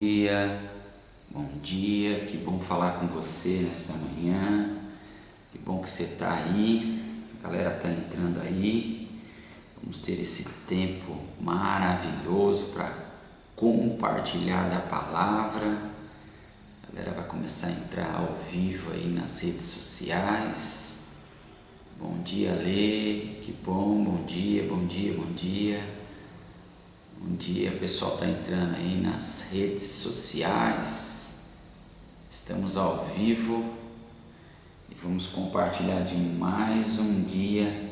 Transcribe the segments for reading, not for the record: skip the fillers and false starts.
Bom dia, que bom falar com você nesta manhã, que bom que você está aí, a galera está entrando aí, vamos ter esse tempo maravilhoso para compartilhar da palavra, a galera vai começar a entrar ao vivo aí nas redes sociais. Bom dia, Lê, que bom, bom dia, bom dia, bom dia. Bom dia, o pessoal está entrando aí nas redes sociais, estamos ao vivo e vamos compartilhar de mais um dia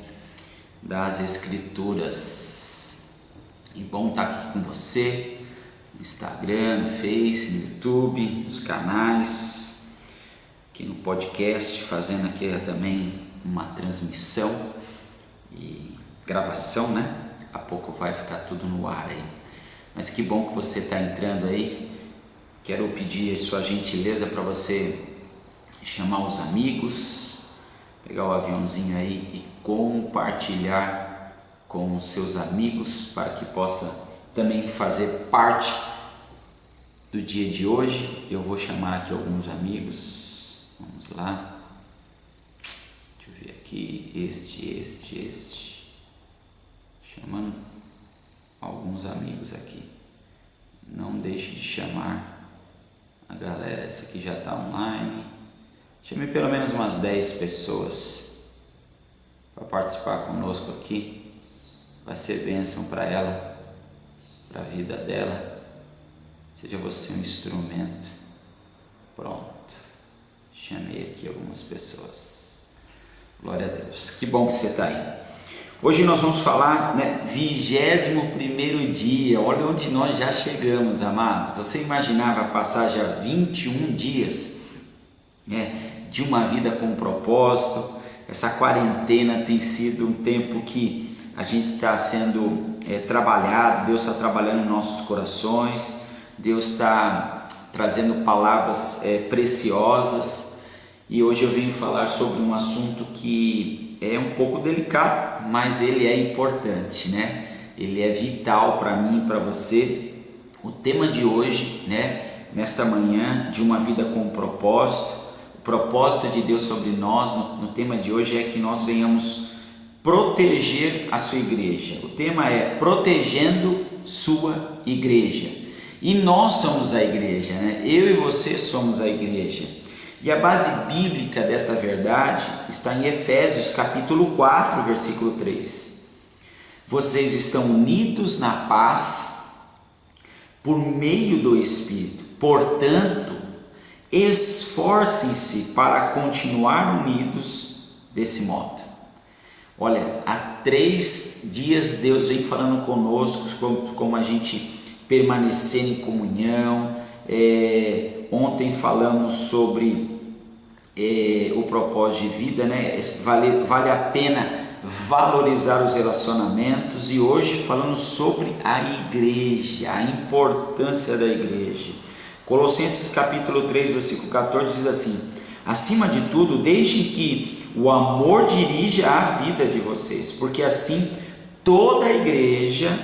das Escrituras. E bom estar aqui com você no Instagram, no Face, no YouTube, nos canais, aqui no podcast, fazendo aqui também uma transmissão e gravação, né? A pouco vai ficar tudo no ar aí, mas que bom que você está entrando aí. Quero pedir a sua gentileza para você chamar os amigos, pegar o aviãozinho aí e compartilhar com os seus amigos para que possa também fazer parte do dia de hoje. Eu vou chamar aqui alguns amigos, vamos lá, deixa eu ver aqui, este. Chamando alguns amigos aqui. Não deixe de chamar a galera. Essa aqui já está online. Chame pelo menos umas 10 pessoas para participar conosco aqui. Vai ser bênção para ela, para a vida dela. Seja você um instrumento. Pronto. Chamei aqui algumas pessoas. Glória a Deus. Que bom que você está aí. Hoje nós vamos falar, 21º dia, olha onde nós já chegamos, amado. Você imaginava passar já 21 dias de uma vida com propósito? Essa quarentena tem sido um tempo que a gente está sendo trabalhado, Deus está trabalhando em nossos corações, Deus está trazendo palavras preciosas, e hoje eu venho falar sobre um assunto que é um pouco delicado, mas ele é importante, né? Ele é vital para mim e para você. O tema de hoje, nesta manhã, de uma vida com propósito, o propósito de Deus sobre nós, no tema de hoje é que nós venhamos proteger a sua igreja. O tema é protegendo sua igreja. E nós somos a igreja, né? Eu e você somos a igreja. E a base bíblica dessa verdade está em Efésios capítulo 4, versículo 3. Vocês estão unidos na paz por meio do Espírito. Portanto, esforcem-se para continuar unidos desse modo. Olha, há 3 dias Deus vem falando conosco como a gente permanecer em comunhão. Ontem falamos sobre o propósito de vida, vale a pena valorizar os relacionamentos, e hoje falando sobre a igreja, a importância da igreja. Colossenses capítulo 3, versículo 14 diz assim: acima de tudo, deixem que o amor dirija a vida de vocês, porque assim toda a igreja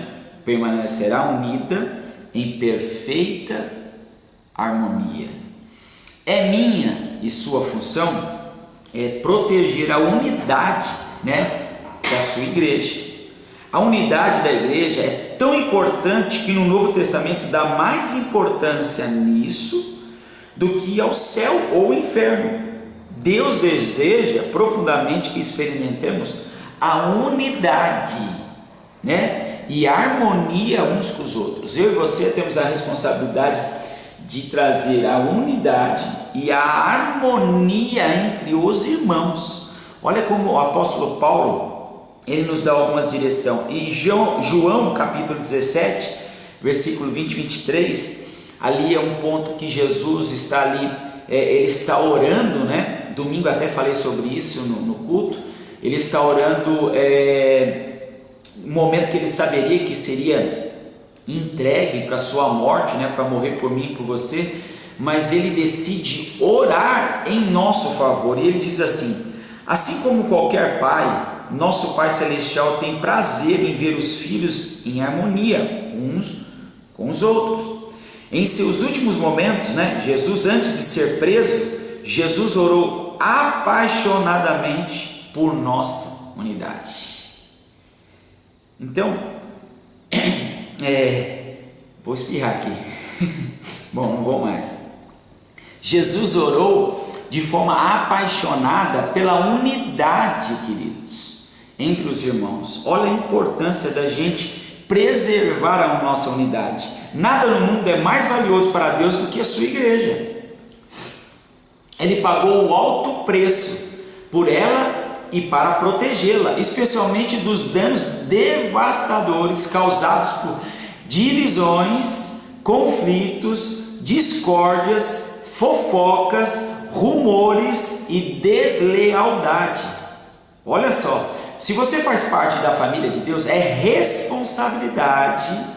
permanecerá unida em perfeita harmonia. É minha e sua função proteger a unidade, da sua igreja. A unidade da igreja é tão importante que no Novo Testamento dá mais importância nisso do que ao céu ou ao inferno. Deus deseja profundamente que experimentemos a unidade, e a harmonia uns com os outros. Eu e você temos a responsabilidade de trazer a unidade e a harmonia entre os irmãos. Olha como o apóstolo Paulo, ele nos dá algumas direções. Em João capítulo 17, versículo 20 e 23, ali é um ponto que Jesus está ali, ele está orando, domingo até falei sobre isso no culto. Ele está orando, um momento que ele saberia que seria entregue para sua morte, para morrer por mim e por você, mas ele decide orar em nosso favor, e ele diz assim como qualquer pai, nosso Pai Celestial tem prazer em ver os filhos em harmonia uns com os outros. Em seus últimos momentos, né, Jesus, antes de ser preso, Jesus orou apaixonadamente por nossa unidade. Então, vou espirrar aqui. Bom, não vou mais. Jesus orou de forma apaixonada pela unidade, queridos, entre os irmãos. Olha a importância da gente preservar a nossa unidade. Nada no mundo é mais valioso para Deus do que a sua igreja. Ele pagou o alto preço por ela e para protegê-la, especialmente dos danos devastadores causados por divisões, conflitos, discórdias, fofocas, rumores e deslealdade. Olha só, se você faz parte da família de Deus, é responsabilidade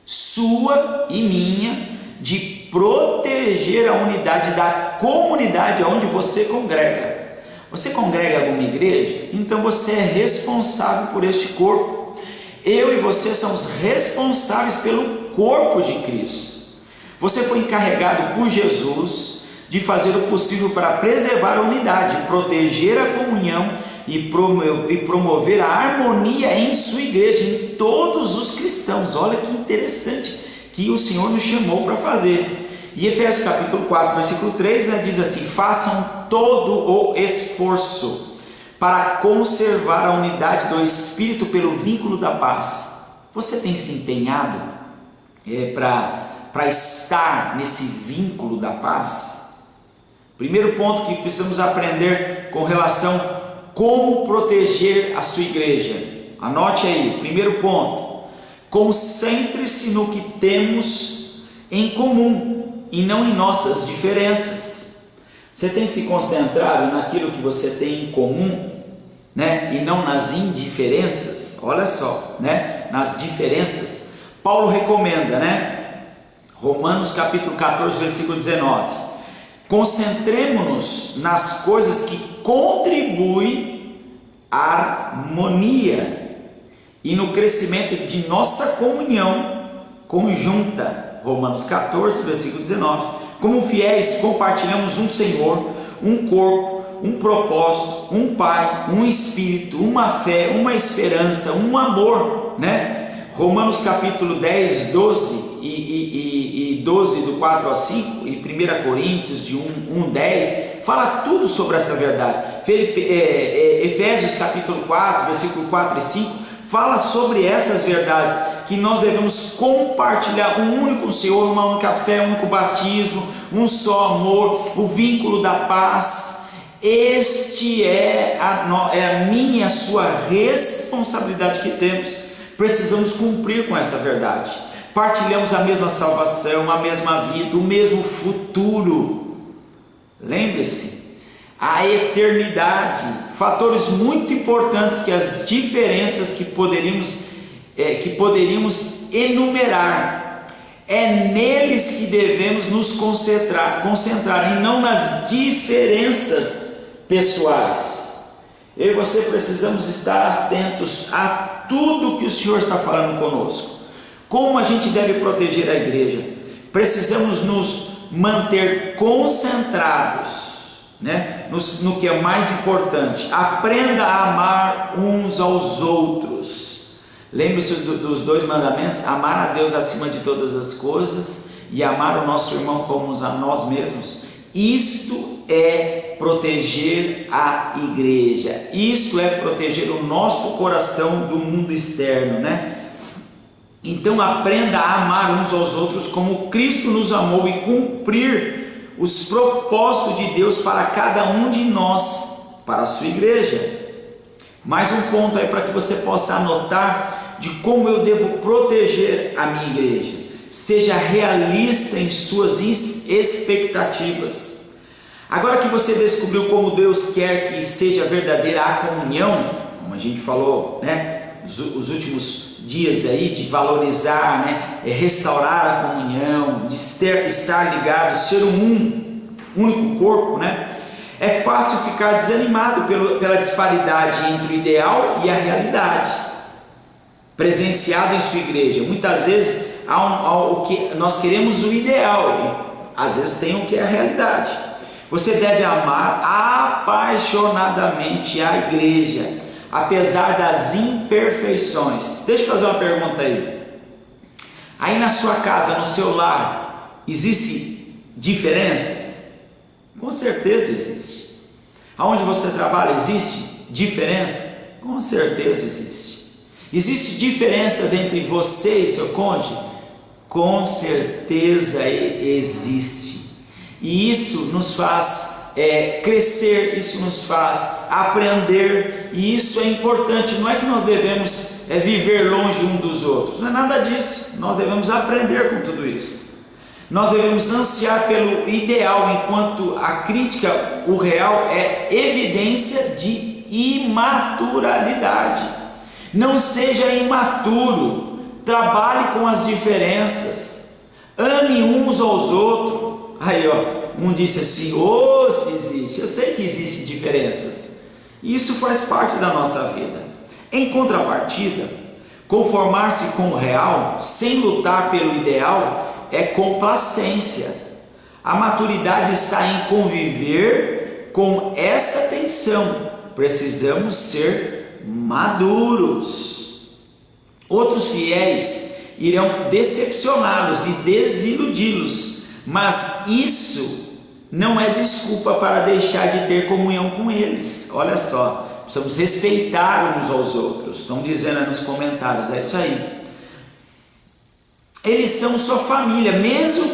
sua e minha de proteger a unidade da comunidade onde você congrega. Você congrega em alguma igreja? Então você é responsável por este corpo. Eu e você somos responsáveis pelo corpo de Cristo. Você foi encarregado por Jesus de fazer o possível para preservar a unidade, proteger a comunhão e promover a harmonia em sua igreja, em todos os cristãos. Olha que interessante que o Senhor nos chamou para fazer. E Efésios capítulo 4, versículo 3, né, diz assim: façam todo o esforço para conservar a unidade do Espírito pelo vínculo da paz. Você tem se empenhado para estar nesse vínculo da paz? Primeiro ponto que precisamos aprender com relação a como proteger a sua igreja. Anote aí, primeiro ponto: concentre-se no que temos em comum e não em nossas diferenças. Você tem se concentrado naquilo que você tem em comum, né? E não nas indiferenças. Olha só, né? Nas diferenças. Paulo recomenda, né? Romanos capítulo 14, versículo 19: concentremo-nos nas coisas que contribuem à harmonia e no crescimento de nossa comunhão conjunta. Romanos 14, versículo 19: como fiéis compartilhamos um Senhor, um corpo, um propósito, um Pai, um Espírito, uma fé, uma esperança, um amor, né? Romanos capítulo 10, 12 e 12 do 4 ao 5 e 1 Coríntios de 1, 10 fala tudo sobre essa verdade. Efésios capítulo 4, versículo 4 e 5 fala sobre essas verdades, que nós devemos compartilhar um único Senhor, uma única fé, um único batismo, um só amor, o vínculo da paz. Este é a minha, a sua responsabilidade que temos. Precisamos cumprir com essa verdade. Partilhamos a mesma salvação, a mesma vida, o mesmo futuro. Lembre-se, a eternidade, fatores muito importantes que as diferenças que poderíamos enumerar. É neles que devemos nos concentrar e não nas diferenças pessoais. Eu e você precisamos estar atentos a tudo que o Senhor está falando conosco. Como a gente deve proteger a igreja? Precisamos nos manter concentrados, né, no que é mais importante. Aprenda a amar uns aos outros. Lembre-se dos 2 mandamentos: amar a Deus acima de todas as coisas e amar o nosso irmão como a nós mesmos. Isto é proteger a igreja, isso é proteger o nosso coração do mundo externo, né? Então aprenda a amar uns aos outros como Cristo nos amou e cumprir os propósitos de Deus para cada um de nós, para a sua igreja. Mais um ponto aí para que você possa anotar de como eu devo proteger a minha igreja. Seja realista em suas expectativas. Agora que você descobriu como Deus quer que seja verdadeira a comunhão, como a gente falou, né, os últimos dias aí, de valorizar, né, restaurar a comunhão, de estar ligado, ser um único corpo, né? É fácil ficar desanimado pela disparidade entre o ideal e a realidade presenciada em sua igreja. Muitas vezes o que nós queremos o ideal, e às vezes tem o que é a realidade. Você deve amar apaixonadamente a igreja, apesar das imperfeições. Deixa eu fazer uma pergunta aí. Aí na sua casa, no seu lar, existem diferenças? Com certeza existe. Aonde você trabalha, existe diferença? Com certeza existe. Existem diferenças entre você e seu cônjuge? Com certeza existe. E isso nos faz crescer, isso nos faz aprender, e isso é importante. Não é que nós devemos viver longe um dos outros, não é nada disso. Nós devemos aprender com tudo isso. Nós devemos ansiar pelo ideal, enquanto a crítica, o real, é evidência de imaturalidade. Não seja imaturo, trabalhe com as diferenças, ame uns aos outros. Aí um disse assim, se existe, eu sei que existem diferenças, isso faz parte da nossa vida. Em contrapartida, conformar-se com o real, sem lutar pelo ideal, é complacência. A maturidade está em conviver com essa tensão. Precisamos ser maduros. Outros fiéis irão decepcioná-los e desiludi-los, mas isso não é desculpa para deixar de ter comunhão com eles. Olha só, precisamos respeitar uns aos outros. Estão dizendo aí nos comentários, é isso aí. Eles são sua família, mesmo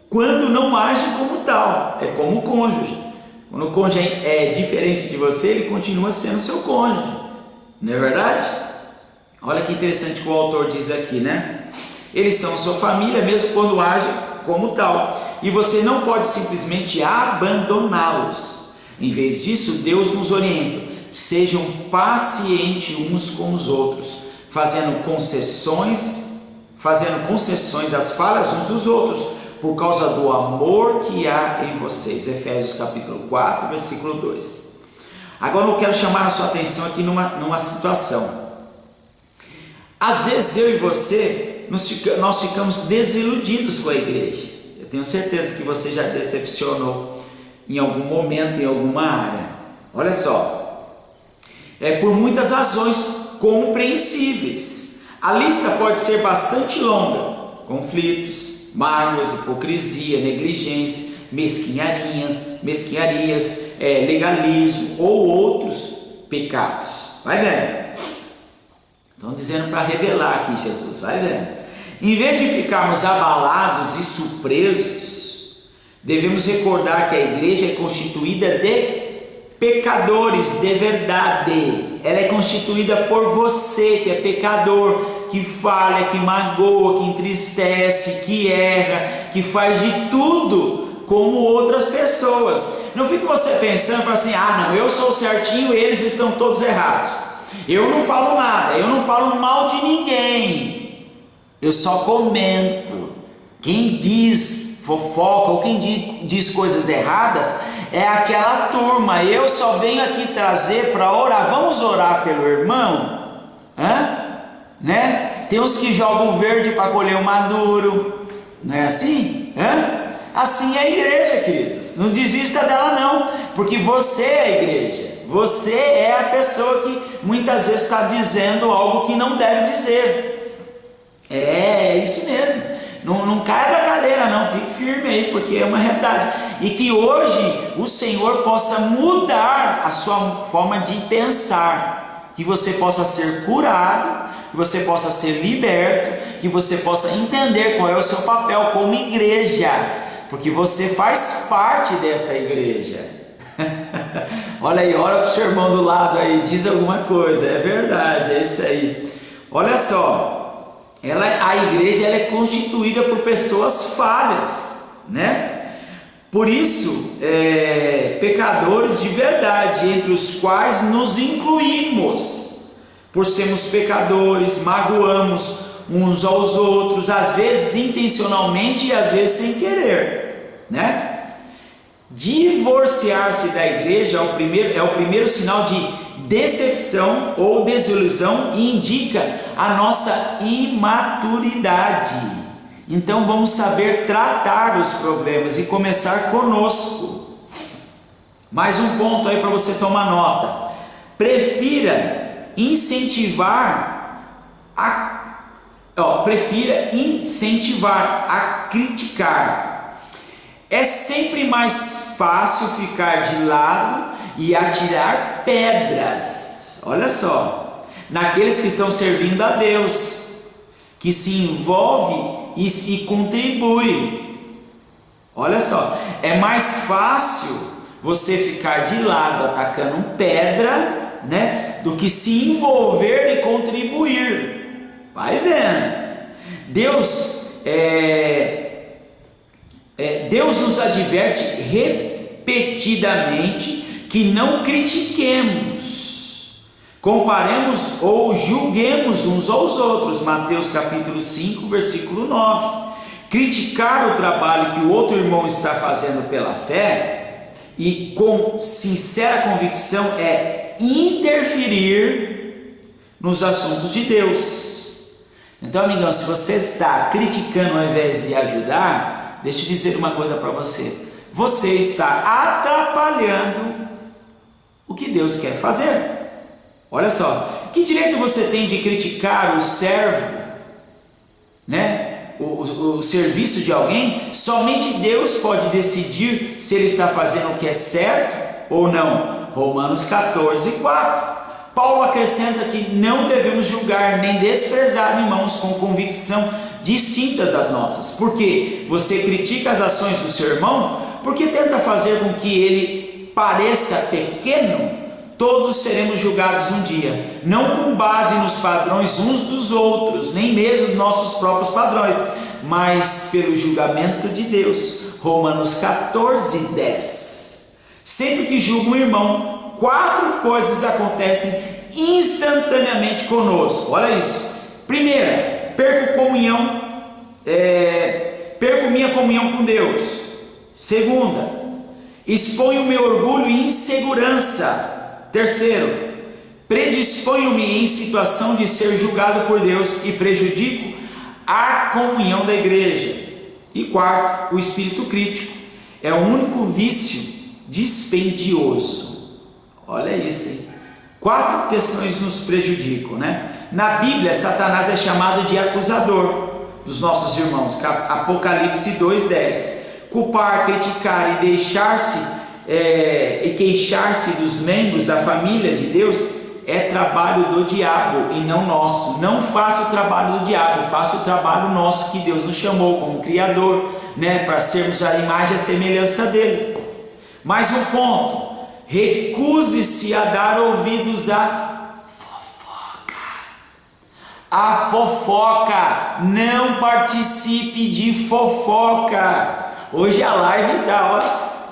quando não agem como tal. É como o cônjuge. Quando o cônjuge é diferente de você, ele continua sendo seu cônjuge. Não é verdade? Olha que interessante que o autor diz aqui, né? Eles são sua família, mesmo quando agem como tal. E você não pode simplesmente abandoná-los. Em vez disso, Deus nos orienta. Sejam pacientes uns com os outros, fazendo concessões às falhas uns dos outros, por causa do amor que há em vocês. Efésios capítulo 4, versículo 2. Agora eu quero chamar a sua atenção aqui numa situação. Às vezes eu e você, nós ficamos desiludidos com a igreja. Eu tenho certeza que você já decepcionou em algum momento, em alguma área. Olha só, por muitas razões compreensíveis. A lista pode ser bastante longa: conflitos, mágoas, hipocrisia, negligência, mesquinharias, legalismo ou outros pecados. Vai vendo? Estão dizendo para revelar aqui, Jesus, vai vendo? Em vez de ficarmos abalados e surpresos, devemos recordar que a igreja é constituída de pecadores de verdade. Ela é constituída por você que é pecador, que falha, que magoa, que entristece, que erra, que faz de tudo como outras pessoas. Não fique você pensando assim, não, eu sou certinho e eles estão todos errados. Eu não falo nada, eu não falo mal de ninguém, eu só comento. Quem diz fofoca ou quem diz coisas erradas é aquela turma. Eu só venho aqui trazer para orar. Vamos orar pelo irmão? Né? Tem uns que jogam o verde para colher o maduro. Não é assim? Assim é a igreja, queridos. Não desista dela não, porque você é a igreja. Você é a pessoa que muitas vezes está dizendo algo que não deve dizer. É isso mesmo. Não caia da cadeira não, fique firme aí, porque é uma realidade. E que hoje o Senhor possa mudar a sua forma de pensar, que você possa ser curado, que você possa ser liberto, que você possa entender qual é o seu papel como igreja, porque você faz parte desta igreja. Olha aí, olha para o seu irmão do lado aí, diz alguma coisa. É verdade, é isso aí. Olha só, a igreja ela é constituída por pessoas falhas, né? Por isso, pecadores de verdade, entre os quais nos incluímos. Por sermos pecadores, magoamos uns aos outros, às vezes intencionalmente e às vezes sem querer, né? Divorciar-se da igreja é o primeiro sinal de decepção ou desilusão e indica a nossa imaturidade. Então vamos saber tratar os problemas e começar conosco. Mais um ponto aí para você tomar nota. Prefira incentivar a criticar. É sempre mais fácil ficar de lado e atirar pedras. Olha só, naqueles que estão servindo a Deus, que se envolve e contribui. Olha só, é mais fácil você ficar de lado atacando pedra, né, do que se envolver e contribuir. Vai vendo. Deus nos adverte repetidamente que não critiquemos, comparemos ou julguemos uns aos outros. Mateus capítulo 5, versículo 9. Criticar o trabalho que o outro irmão está fazendo pela fé e com sincera convicção é interferir nos assuntos de Deus. Então, amigão, se você está criticando ao invés de ajudar, deixa eu dizer uma coisa para você. Você está atrapalhando o que Deus quer fazer. Olha só, que direito você tem de criticar o servo, né? O serviço de alguém? Somente Deus pode decidir se ele está fazendo o que é certo ou não. Romanos 14, 4. Paulo acrescenta que não devemos julgar nem desprezar irmãos com convicção distintas das nossas. Porque você critica as ações do seu irmão porque tenta fazer com que ele pareça pequeno. Todos seremos julgados um dia, não com base nos padrões uns dos outros, nem mesmo nossos próprios padrões, mas pelo julgamento de Deus. Romanos 14, 10. Sempre que julga um irmão, 4 coisas acontecem instantaneamente conosco. Olha isso. Primeira, perco minha comunhão com Deus. Segunda, exponho meu orgulho e insegurança. Terceiro, predisponho-me em situação de ser julgado por Deus e prejudico a comunhão da igreja. E quarto, o espírito crítico é o único vício dispendioso. Olha isso, hein? 4 questões nos prejudicam, né? Na Bíblia, Satanás é chamado de acusador dos nossos irmãos. Apocalipse 2:10. Culpar, criticar e queixar-se dos membros da família de Deus é trabalho do diabo e não nosso. Não faça o trabalho do diabo, faça o trabalho nosso que Deus nos chamou como Criador, né, para sermos a imagem e a semelhança dele. Mais um ponto: recuse-se a dar ouvidos à fofoca. A fofoca, não participe de fofoca. Hoje a live está, ó,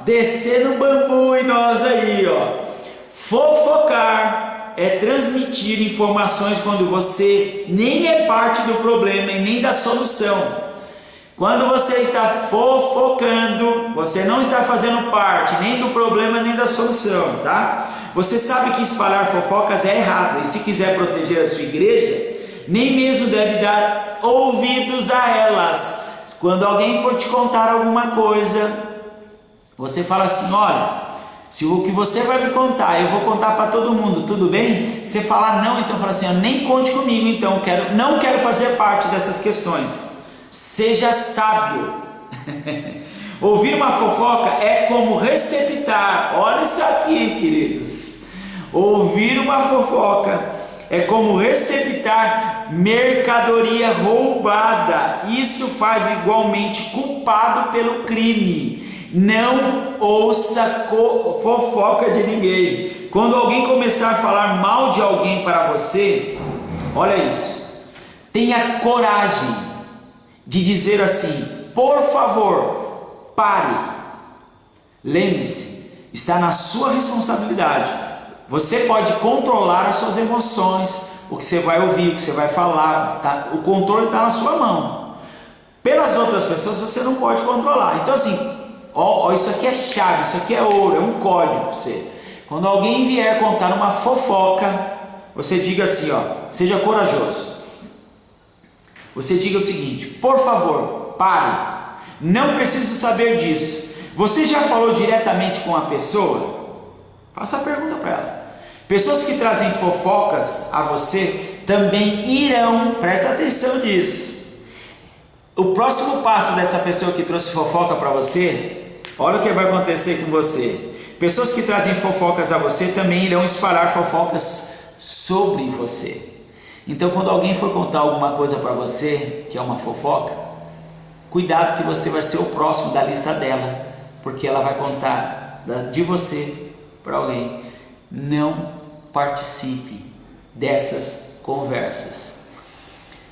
descendo o bambu em nós aí, ó. Fofocar é transmitir informações quando você nem é parte do problema e nem da solução. Quando você está fofocando, você não está fazendo parte nem do problema nem da solução, tá? Você sabe que espalhar fofocas é errado, e se quiser proteger a sua igreja, nem mesmo deve dar ouvidos a elas. Quando alguém for te contar alguma coisa, você fala assim: olha, se o que você vai me contar, eu vou contar para todo mundo, tudo bem? Você falar não, então fala assim: nem conte comigo, então não quero fazer parte dessas questões. Seja sábio. Ouvir uma fofoca é como receptar. Olha isso aqui, queridos. Ouvir uma fofoca é como receptar mercadoria roubada. Isso faz igualmente culpado pelo crime. Não ouça fofoca de ninguém. Quando alguém começar a falar mal de alguém para você, olha isso, tenha coragem de dizer assim: por favor, pare. Lembre-se, está na sua responsabilidade. Você pode controlar as suas emoções, o que você vai ouvir, o que você vai falar, tá? O controle está na sua mão. Pelas outras pessoas você não pode controlar. Então assim, ó, isso aqui é chave, isso aqui é ouro, é um código para você. Quando alguém vier contar uma fofoca, você diga assim, seja corajoso. Você diga o seguinte: por favor, pare, não preciso saber disso. Você já falou diretamente com a pessoa? Faça a pergunta para ela. Pessoas que trazem fofocas a você também irão, presta atenção nisso. O próximo passo dessa pessoa que trouxe fofoca para você, olha o que vai acontecer com você. Pessoas que trazem fofocas a você também irão espalhar fofocas sobre você. Então, quando alguém for contar alguma coisa para você, que é uma fofoca, cuidado que você vai ser o próximo da lista dela, porque ela vai contar de você para alguém. Não participe dessas conversas.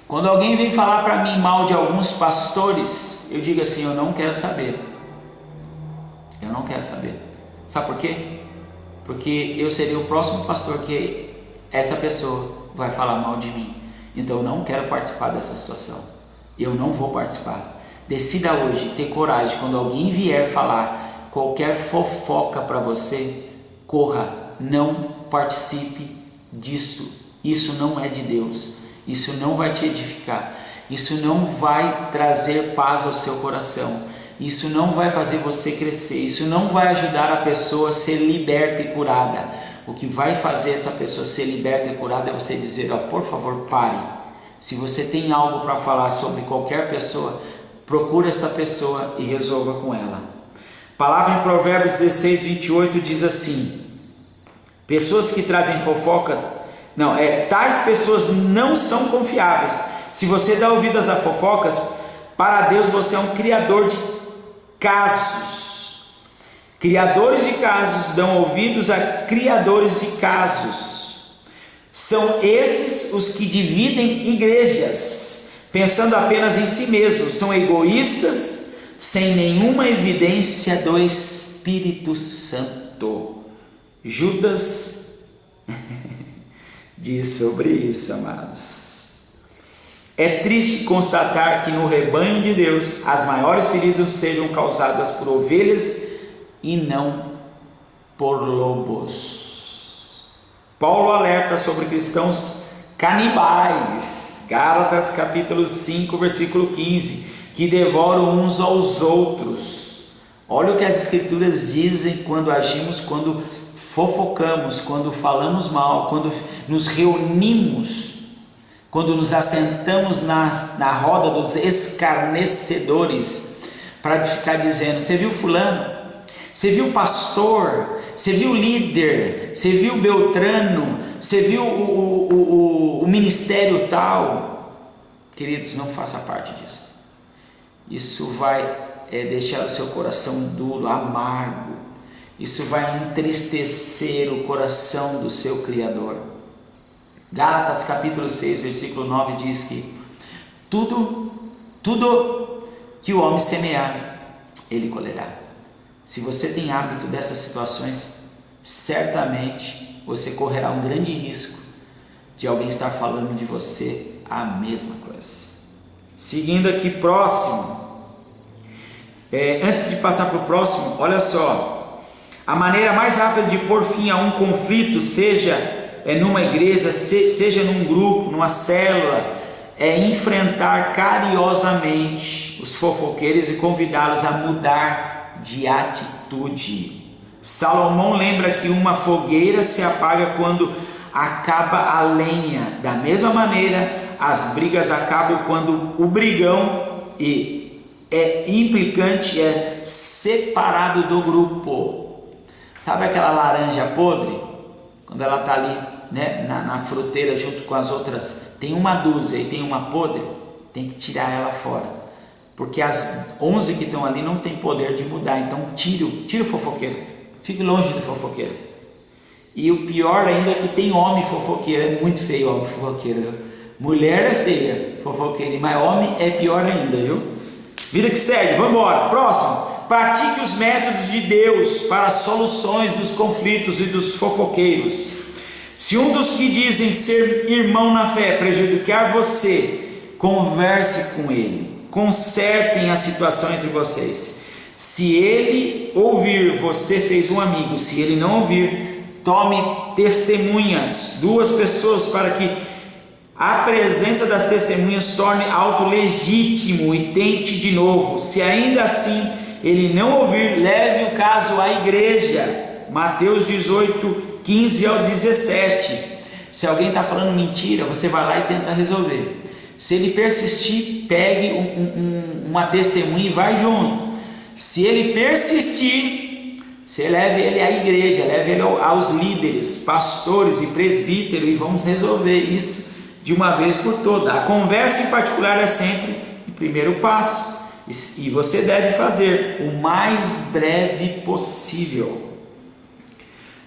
Quando alguém vem falar para mim mal de alguns pastores, eu digo assim: eu não quero saber. Eu não quero saber. Sabe por quê? Porque eu serei o próximo pastor que essa pessoa vai falar mal de mim. Então eu não quero participar dessa situação. Eu não vou participar. Decida hoje ter coragem. Quando alguém vier falar qualquer fofoca para você, corra. Não participe disso. Isso não é de Deus. Isso não vai te edificar. Isso não vai trazer paz ao seu coração. Isso não vai fazer você crescer. Isso não vai ajudar a pessoa a ser liberta e curada. O que vai fazer essa pessoa ser liberta e curada é você dizer: por favor, pare. Se você tem algo para falar sobre qualquer pessoa, procure esta pessoa e resolva com ela. A palavra em Provérbios 16, 28 diz assim: pessoas que trazem fofocas, tais pessoas não são confiáveis. Se você dá ouvidas a fofocas, para Deus você é um criador de casos. Criadores de casos dão ouvidos a criadores de casos. São esses os que dividem igrejas, pensando apenas em si mesmos. São egoístas, sem nenhuma evidência do Espírito Santo. Judas diz sobre isso, amados. É triste constatar que no rebanho de Deus as maiores feridas sejam causadas por ovelhas e não por lobos. Paulo alerta sobre cristãos canibais, Gálatas capítulo 5, versículo 15, que devoram uns aos outros. Olha o que as escrituras dizem quando agimos, quando fofocamos, quando falamos mal, quando nos reunimos, quando nos assentamos na roda dos escarnecedores, para ficar dizendo: você viu fulano? Você viu o pastor? Você viu o líder? Você viu o Beltrano? Você viu o ministério tal? Queridos, não faça parte disso. Isso vai deixar o seu coração duro, amargo. Isso vai entristecer o coração do seu Criador. Gálatas capítulo 6, versículo 9 diz que tudo que o homem semear, ele colherá. Se você tem hábito dessas situações, certamente você correrá um grande risco de alguém estar falando de você a mesma coisa. Seguindo aqui próximo, antes de passar para o próximo, olha só, a maneira mais rápida de pôr fim a um conflito, seja numa igreja, seja num grupo, numa célula, é enfrentar carinhosamente os fofoqueiros e convidá-los a mudar de atitude. Salomão lembra que uma fogueira se apaga quando acaba a lenha. Da mesma maneira, as brigas acabam quando o brigão implicante é separado do grupo. Sabe aquela laranja podre? Quando ela está ali, na fruteira junto com as outras, tem uma dúzia e tem uma podre, tem que tirar ela fora. Porque as 11 que estão ali não tem poder de mudar. Então tire o fofoqueiro. Fique longe do fofoqueiro. E o pior ainda é que tem homem fofoqueiro. É muito feio homem fofoqueiro, viu? Mulher é feia, fofoqueiro. Mas homem é pior ainda, viu? Vida que segue, vamos embora. Próximo. Pratique os métodos de Deus para soluções dos conflitos e dos fofoqueiros. Se um dos que dizem ser irmão na fé prejudicar você, converse com ele. Consertem a situação entre vocês. Se ele ouvir, você fez um amigo. Se ele não ouvir, tome testemunhas, 2 pessoas, para que a presença das testemunhas torne auto legítimo e tente de novo. Se ainda assim ele não ouvir, leve o caso à igreja. Mateus 18, 15 ao 17. Se alguém está falando mentira, você vai lá e tenta resolver. Se ele persistir, pegue uma testemunha e vai junto. Se ele persistir, você leve ele à igreja, leve ele aos líderes, pastores e presbíteros, e vamos resolver isso de uma vez por todas. A conversa em particular é sempre o primeiro passo, e você deve fazer o mais breve possível.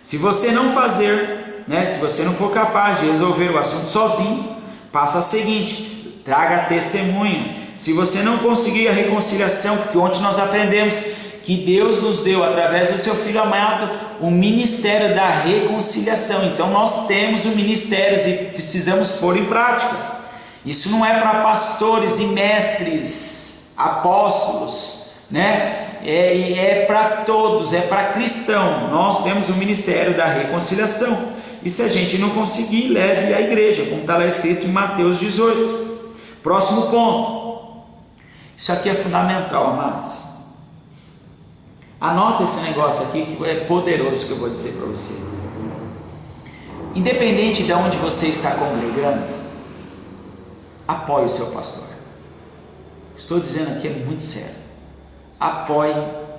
Se você não fazer, se você não for capaz de resolver o assunto sozinho, faça o seguinte: traga a testemunha. Se você não conseguir a reconciliação, porque ontem nós aprendemos que Deus nos deu, através do seu Filho amado, o ministério da reconciliação. Então nós temos o ministério e precisamos pôr em prática. Isso não é para pastores e mestres, apóstolos, é para todos, é para cristão. Nós temos o ministério da reconciliação, e se a gente não conseguir, leve à igreja, como está lá escrito em Mateus 18. Próximo ponto. Isso aqui é fundamental, amados. Anota esse negócio aqui, que é poderoso, que eu vou dizer para você. Independente de onde você está congregando, apoie o seu pastor. Estou dizendo aqui, é muito sério. Apoie.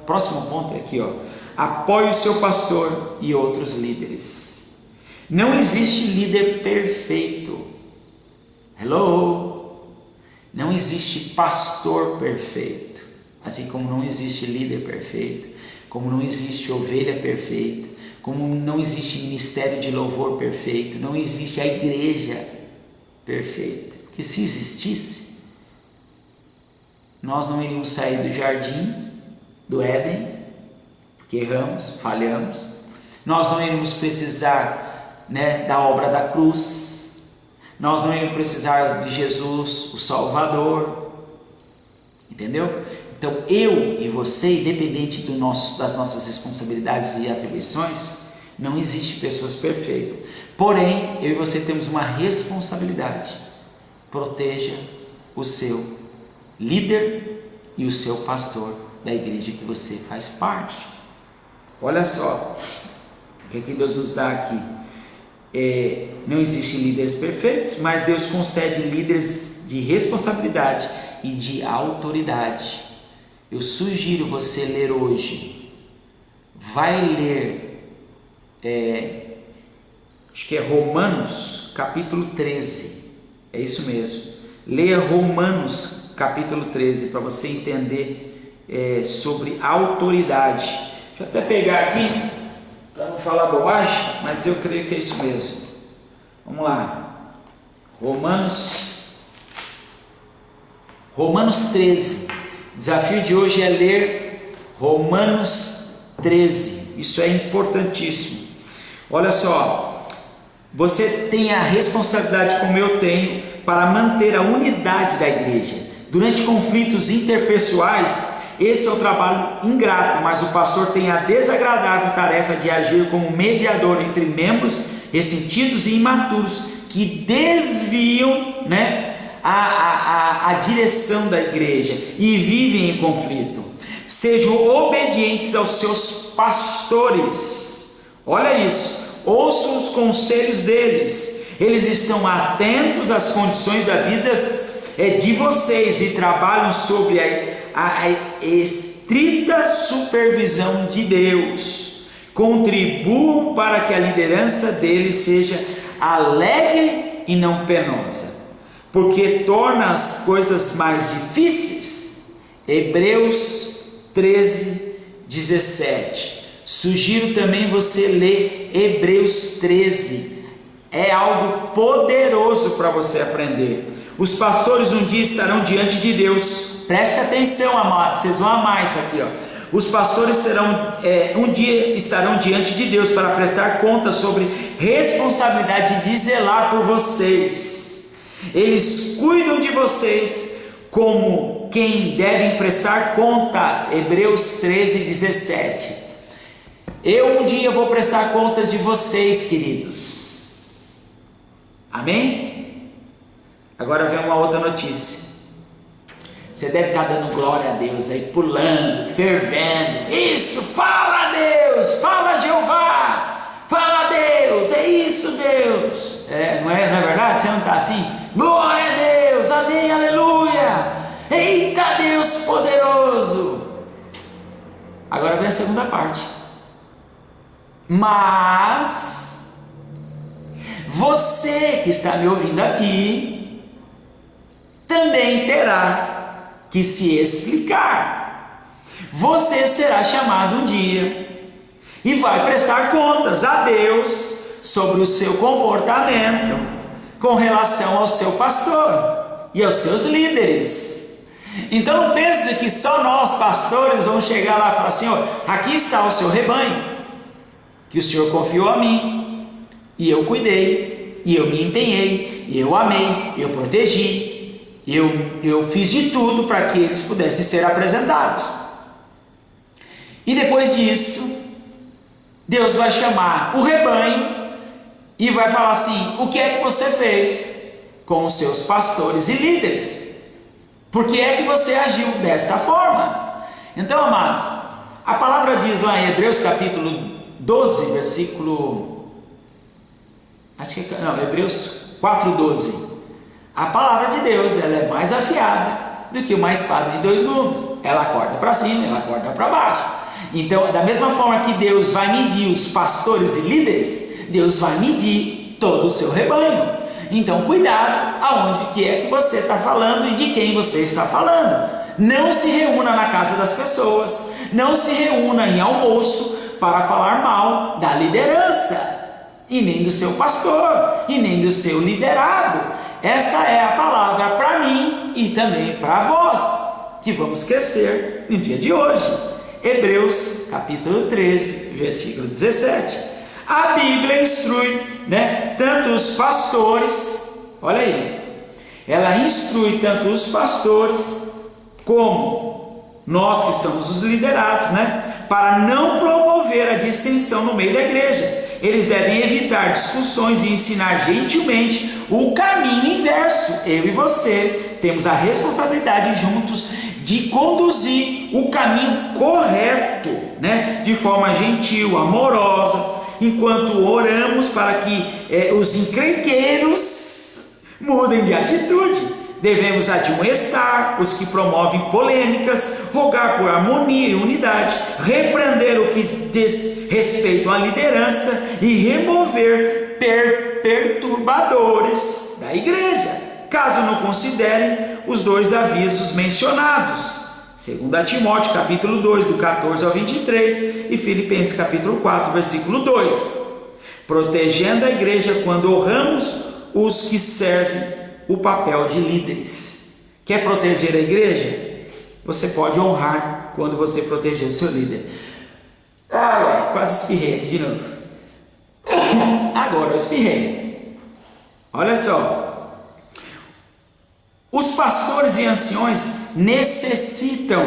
Próximo ponto é aqui, apoie o seu pastor e outros líderes. Não existe líder perfeito. Hello? Não existe pastor perfeito, assim como não existe líder perfeito, como não existe ovelha perfeita, como não existe ministério de louvor perfeito, não existe a igreja perfeita. Porque se existisse, nós não iríamos sair do jardim do Éden, porque erramos, falhamos. Nós não iríamos precisar da obra da cruz. Nós não íamos precisar de Jesus, o Salvador. Entendeu? Então eu e você, independente das nossas responsabilidades e atribuições, não existe pessoas perfeitas. Porém, eu e você temos uma responsabilidade. Proteja o seu líder e o seu pastor da igreja que você faz parte. Olha só o que Deus nos dá aqui. Não existem líderes perfeitos, mas Deus concede líderes de responsabilidade e de autoridade. Eu sugiro você ler hoje. Vai ler, acho que é Romanos capítulo 13. É isso mesmo. Leia Romanos capítulo 13 para você entender sobre autoridade. Deixa eu até pegar aqui para não falar bobagem, mas eu creio que é isso mesmo. Vamos lá. Romanos 13. O desafio de hoje é ler Romanos 13. Isso é importantíssimo. Olha só, você tem a responsabilidade, como eu tenho, para manter a unidade da igreja. Durante conflitos interpessoais, esse é o trabalho ingrato, mas o pastor tem a desagradável tarefa de agir como mediador entre membros ressentidos e imaturos que desviam a direção da igreja e vivem em conflito. Sejam obedientes aos seus pastores. Olha isso, ouçam os conselhos deles. Eles estão atentos às condições da vida de vocês e trabalham sobre a estrita supervisão de Deus. Contribuam para que a liderança deles seja alegre e não penosa, porque torna as coisas mais difíceis. Hebreus 13, 17. Sugiro também você ler Hebreus 13. É algo poderoso para você aprender. Os pastores um dia estarão diante de Deus. Preste atenção, amados, vocês vão amar isso aqui, Os pastores um dia estarão diante de Deus para prestar conta sobre responsabilidade de zelar por vocês. Eles cuidam de vocês como quem devem prestar contas. Hebreus 13, 17. Eu um dia vou prestar contas de vocês, queridos. Amém? Agora vem uma outra notícia. Você deve estar dando glória a Deus aí, pulando, fervendo. Isso, fala Deus, fala Jeová, fala Deus, é isso Deus. Não é verdade? Você não está assim? Glória a Deus, amém, aleluia. Eita Deus poderoso. Agora vem a segunda parte. Mas você que está me ouvindo aqui também terá que se explicar. Você será chamado um dia e vai prestar contas a Deus sobre o seu comportamento com relação ao seu pastor e aos seus líderes. Então não pense que só nós pastores vamos chegar lá e falar assim: ó, aqui está o seu rebanho, que o Senhor confiou a mim, e eu cuidei, e eu me empenhei, e eu amei, eu protegi, eu fiz de tudo para que eles pudessem ser apresentados. E depois disso, Deus vai chamar o rebanho e vai falar assim: o que é que você fez com os seus pastores e líderes? Por que é que você agiu desta forma? Então, amados, a palavra diz lá em Hebreus capítulo 12, versículo... Hebreus 4:12. A palavra de Deus, ela é mais afiada do que uma espada de dois gumes. Ela corta para cima, ela corta para baixo. Então, da mesma forma que Deus vai medir os pastores e líderes, Deus vai medir todo o seu rebanho. Então, cuidado aonde que é que você está falando e de quem você está falando. Não se reúna na casa das pessoas, não se reúna em almoço para falar mal da liderança, e nem do seu pastor, e nem do seu liderado. Esta é a palavra para mim e também para vós, que vamos crescer no dia de hoje. Hebreus capítulo 13, versículo 17. A Bíblia instrui, tanto os pastores, olha aí, ela instrui tanto os pastores como nós que somos os liderados, para não promover a dissensão no meio da igreja. Eles devem evitar discussões e ensinar gentilmente o caminho inverso. Eu e você temos a responsabilidade juntos de conduzir o caminho correto, de forma gentil, amorosa, enquanto oramos para que os encrenqueiros mudem de atitude. Devemos admoestar os que promovem polêmicas, rogar por harmonia e unidade, repreender o que diz respeito à liderança e remover perturbadores da igreja, caso não considerem os dois avisos mencionados. 2 Timóteo capítulo 2, do 14 ao 23, e Filipenses capítulo 4, versículo 2. Protegendo a igreja quando honramos os que servem o papel de líderes. Quer proteger a igreja? Você pode honrar quando você proteger o seu líder. Quase espirrei aqui de novo. Agora eu espirrei. Olha só. Os pastores e anciões necessitam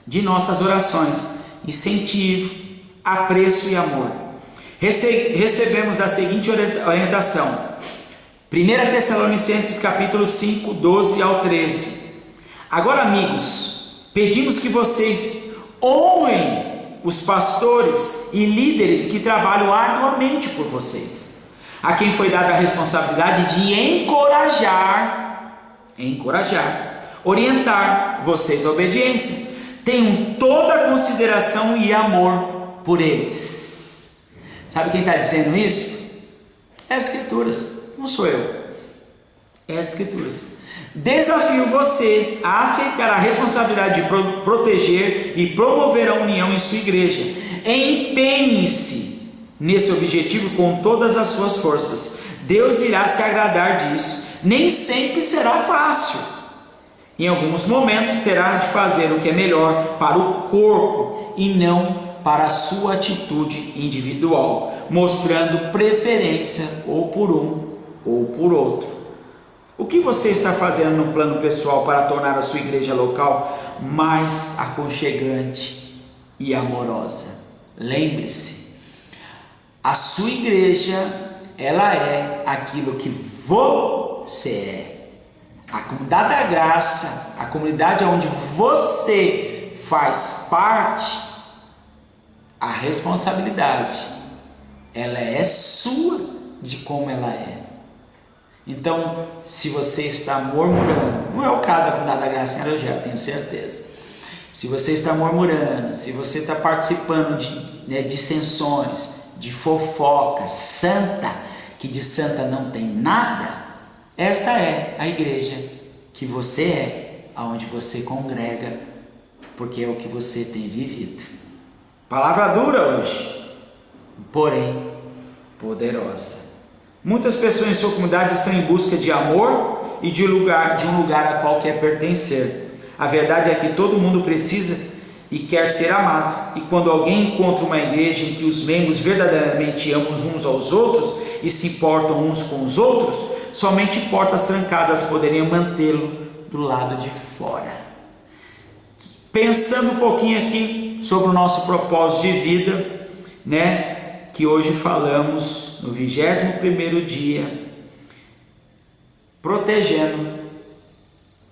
de nossas orações, incentivo, apreço e amor. Recebemos a seguinte orientação: 1 Tessalonicenses capítulo 5, 12 ao 13. Agora, amigos, pedimos que vocês honrem os pastores e líderes que trabalham arduamente por vocês, a quem foi dada a responsabilidade de encorajar, orientar vocês à obediência. Tenham toda a consideração e amor por eles. Sabe quem está dizendo isso? É as Escrituras, não sou eu, é as Escrituras. Desafio você a aceitar a responsabilidade de proteger e promover a união em sua igreja. Empenhe-se nesse objetivo com todas as suas forças. Deus irá se agradar disso. Nem sempre será fácil. Em alguns momentos terá de fazer o que é melhor para o corpo e não para a sua atitude individual, mostrando preferência ou por um ou por outro. O que você está fazendo no plano pessoal para tornar a sua igreja local mais aconchegante e amorosa? Lembre-se, a sua igreja, ela é aquilo que você é. A comunidade da graça, a comunidade onde você faz parte, a responsabilidade, ela é sua de como ela é. Então, se você está murmurando, não é o caso da comunidade da graça em Arujá, eu tenho certeza. Se você está murmurando, se você está participando de dissensões, de fofoca santa, que de santa não tem nada, essa é a igreja que você é, aonde você congrega, porque é o que você tem vivido. Palavra dura hoje, porém poderosa. Muitas pessoas em sua comunidade estão em busca de amor e de um lugar a qual quer pertencer. A verdade é que todo mundo precisa e quer ser amado. E quando alguém encontra uma igreja em que os membros verdadeiramente amam uns aos outros e se importam uns com os outros, somente portas trancadas poderiam mantê-lo do lado de fora. Pensando um pouquinho aqui sobre o nosso propósito de vida, que hoje falamos no 21º dia, protegendo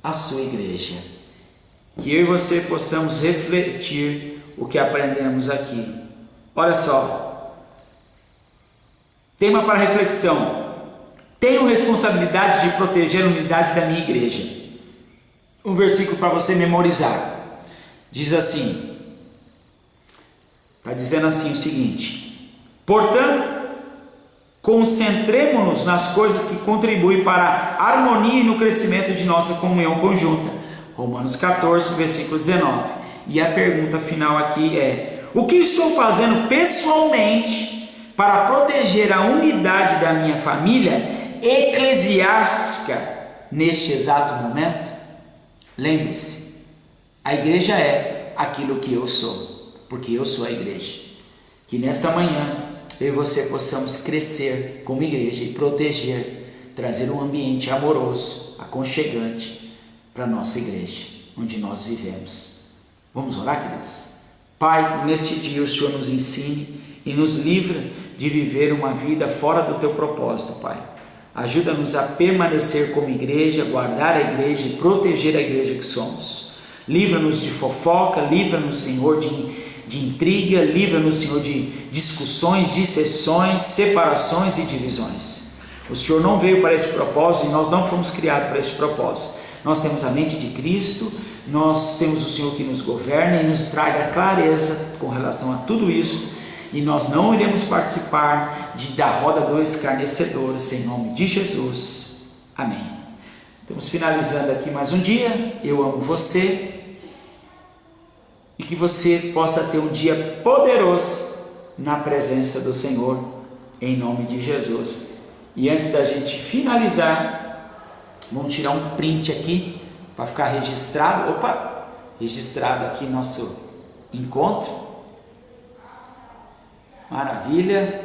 a sua igreja. Que eu e você possamos refletir o que aprendemos aqui. Olha só, tema para reflexão: tenho responsabilidade de proteger a unidade da minha igreja. Um versículo para você memorizar. Diz assim, está dizendo assim o seguinte: portanto, concentremo-nos nas coisas que contribuem para a harmonia e no crescimento de nossa comunhão conjunta. Romanos 14, versículo 19. E a pergunta final aqui é: o que estou fazendo pessoalmente para proteger a unidade da minha família eclesiástica neste exato momento? Lembre-se, a igreja é aquilo que eu sou, porque eu sou a igreja. Que nesta manhã eu e você possamos crescer como igreja e proteger, trazer um ambiente amoroso, aconchegante para a nossa igreja, onde nós vivemos. Vamos orar, queridos? Pai, neste dia o Senhor nos ensine e nos livra de viver uma vida fora do Teu propósito, Pai. Ajuda-nos a permanecer como igreja, guardar a igreja e proteger a igreja que somos. Livra-nos de fofoca, livra-nos, Senhor, de intriga, livra-nos, Senhor, de discussões, dissensões, separações e divisões. O Senhor não veio para esse propósito e nós não fomos criados para esse propósito. Nós temos a mente de Cristo, nós temos o Senhor que nos governa e nos traga clareza com relação a tudo isso, e nós não iremos participar da roda dos escarnecedores, em nome de Jesus. Amém. Estamos finalizando aqui mais um dia. Eu amo você e que você possa ter um dia poderoso na presença do Senhor, em nome de Jesus. E antes da gente finalizar, vamos tirar um print aqui para ficar registrado. Registrado aqui nosso encontro. Maravilha.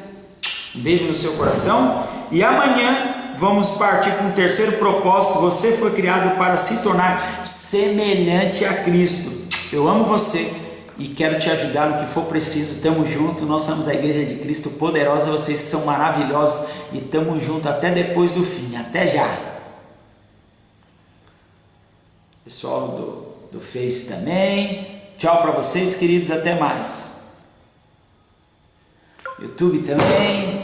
Um beijo no seu coração. E amanhã vamos partir para um terceiro propósito. Você foi criado para se tornar semelhante a Cristo. Eu amo você e quero te ajudar no que for preciso. Tamo junto. Nós somos a Igreja de Cristo poderosa. Vocês são maravilhosos e tamo junto até depois do fim. Até já. Pessoal do Face também. Tchau para vocês, queridos. Até mais. YouTube também.